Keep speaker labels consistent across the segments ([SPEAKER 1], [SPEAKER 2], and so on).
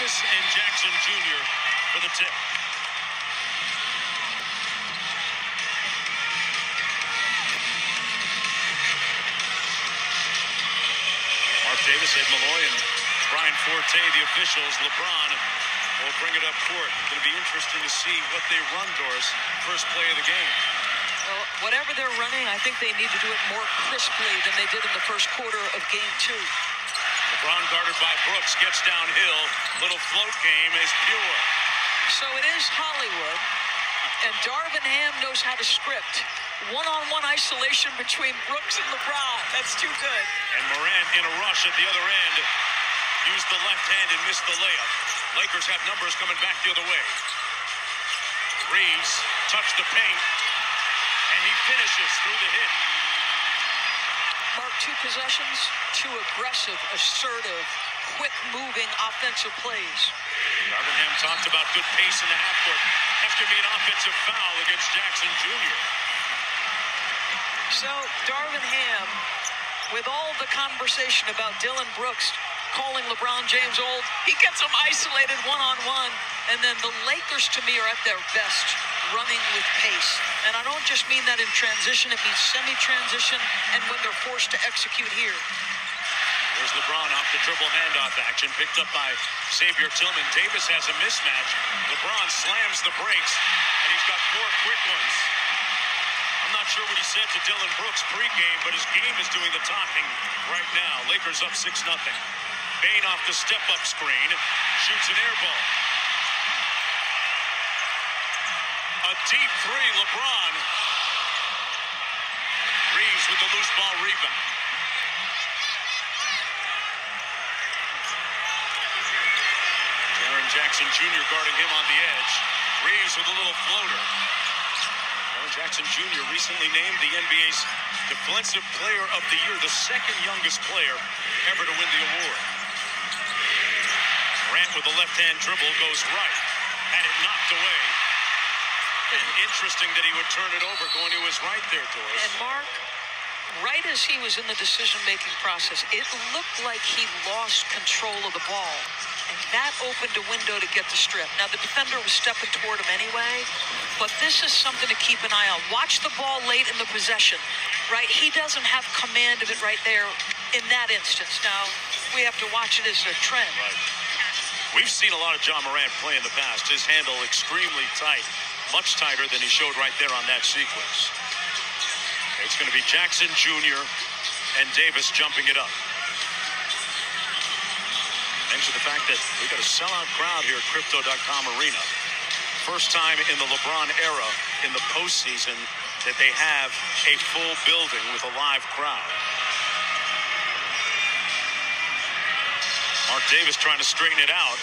[SPEAKER 1] Davis and Jackson Jr. for the tip. Mark Davis, Ed Malloy, and Brian Forte, the officials. LeBron will bring it up court. It's going to be interesting to see what they run, Doris. First play of the game.
[SPEAKER 2] Well, whatever they're running, I think they need to do it more crisply than they did in the first quarter of game 2.
[SPEAKER 1] LeBron guarded by Brooks, gets downhill. Little float game is pure.
[SPEAKER 2] So it is Hollywood, and Darvin Ham knows how to script. One-on-one isolation between Brooks and LeBron. That's too good.
[SPEAKER 1] And Morant in a rush at the other end. Used the left hand and missed the layup. Lakers have numbers coming back the other way. Reeves touched the paint, and he finishes through the hit.
[SPEAKER 2] Mark, 2 possessions, 2 aggressive, assertive, quick-moving offensive plays.
[SPEAKER 1] Darvin Ham talked about good pace in the half court. After me an offensive foul against Jackson Jr.
[SPEAKER 2] So, Darvin Ham, with all the conversation about Dylan Brooks calling LeBron James old, he gets him isolated one-on-one, and then the Lakers, to me, are at their best, running with pace. And I don't just mean that in transition, it means semi-transition, and when they're forced to execute here.
[SPEAKER 1] There's LeBron off the dribble handoff action, picked up by Xavier Tillman. Davis has a mismatch. LeBron slams the brakes, and he's got 4 quick ones. I'm not sure what he said to Dylan Brooks pregame, but his game is doing the talking right now. Lakers up 6-0. Bane off the step-up screen, shoots an air ball. A deep 3, LeBron. Reeves with the loose ball rebound. Jaren Jackson Jr. guarding him on the edge. Reeves with a little floater. Jackson Jr. recently named the NBA's Defensive Player of the Year, the 2nd youngest player ever to win the award. Morant with the left-hand dribble goes right. Had it knocked away. And interesting that he would turn it over going to his right there, Doris.
[SPEAKER 2] And Mark, right as he was in the decision-making process, it looked like he lost control of the ball. And that opened a window to get the strip. Now, the defender was stepping toward him anyway, but this is something to keep an eye on. Watch the ball late in the possession, right? He doesn't have command of it right there in that instance. Now, we have to watch it as a trend.
[SPEAKER 1] Right. We've seen a lot of John Morant play in the past. His handle extremely tight, much tighter than he showed right there on that sequence. It's going to be Jackson Jr. and Davis jumping it up. Thanks to the fact that we've got a sellout crowd here at Crypto.com Arena. First time in the LeBron era in the postseason that they have a full building with a live crowd. Mark Davis trying to straighten it out.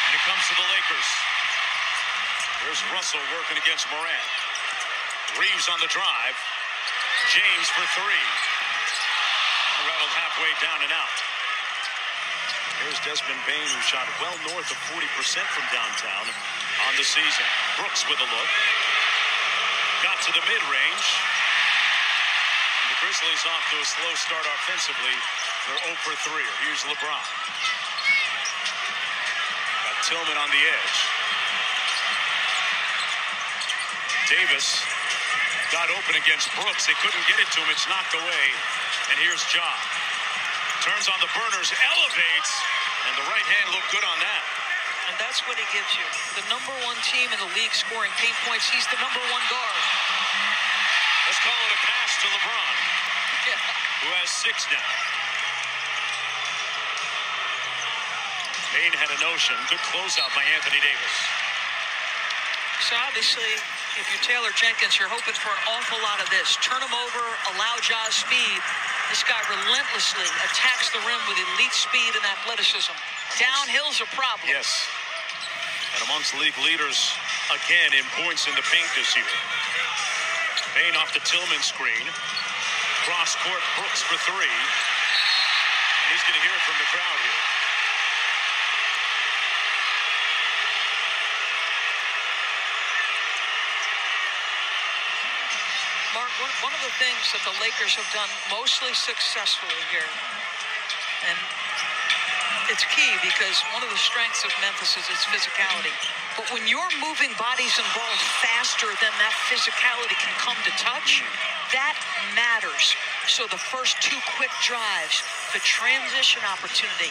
[SPEAKER 1] And it comes to the Lakers. There's Russell working against Morant. Reeves on the drive. James for 3. Rattled halfway down and out. Here's Desmond Bane, who shot well north of 40% from downtown on the season. Brooks with a look. Got to the mid-range. And the Grizzlies off to a slow start offensively. They're 0 for 3. Here's LeBron. Got Tillman on the edge. Davis got open against Brooks. They couldn't get it to him. It's knocked away. And here's Ja. Turns on the burners, elevates, and the right hand looked good on that.
[SPEAKER 2] And that's what he gives you. The #1 team in the league scoring paint points. He's the #1 guard.
[SPEAKER 1] Let's call it a pass to LeBron, who has 6 now. Bane had a notion. Good closeout by Anthony Davis.
[SPEAKER 2] So obviously, if you're Taylor Jenkins, you're hoping for an awful lot of this. Turn him over, allow Ja's speed. This guy relentlessly attacks the rim with elite speed and athleticism. Downhill's a problem.
[SPEAKER 1] Yes. And amongst league leaders, again, in points in the paint this year. Bane off the Tillman screen. Cross court, Brooks for 3. And he's going to hear it from the crowd here.
[SPEAKER 2] Mark, one of the things that the Lakers have done mostly successfully here And it's key because one of the strengths of Memphis is its physicality. But when you're moving bodies and balls faster than that physicality can come to touch, that matters. So the first two quick drives, the transition opportunity,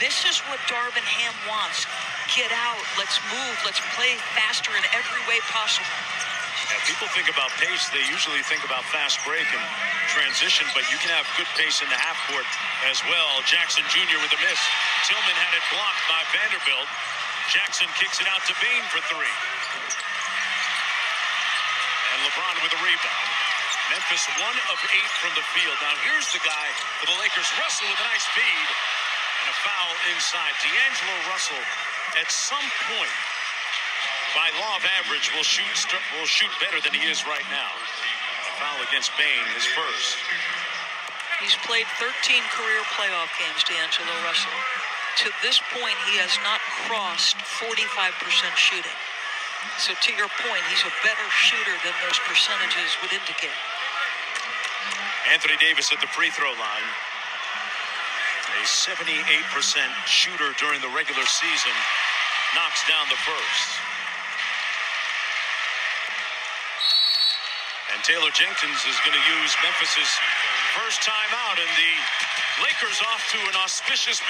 [SPEAKER 2] this is what Darvin Ham wants. Get out, let's move, let's play faster in every way possible.
[SPEAKER 1] Yeah, people think about pace. They usually think about fast break and transition, but you can have good pace in the half court as well. Jackson Jr. with a miss. Tillman had it blocked by Vanderbilt. Jackson kicks it out to Bean for three. And LeBron with a rebound. Memphis 1 of 8 from the field. Now here's the guy for the Lakers. Russell with a nice feed. And a foul inside. D'Angelo Russell at some point, by law of average, will shoot better than he is right now. A foul against Bain, his first.
[SPEAKER 2] He's played 13 career playoff games, D'Angelo Russell. To this point, he has not crossed 45% shooting. So to your point, he's a better shooter than those percentages would indicate.
[SPEAKER 1] Anthony Davis at the free throw line. A 78% shooter during the regular season. Knocks down the first. And Taylor Jenkins is going to use Memphis's first timeout, and the Lakers off to an auspicious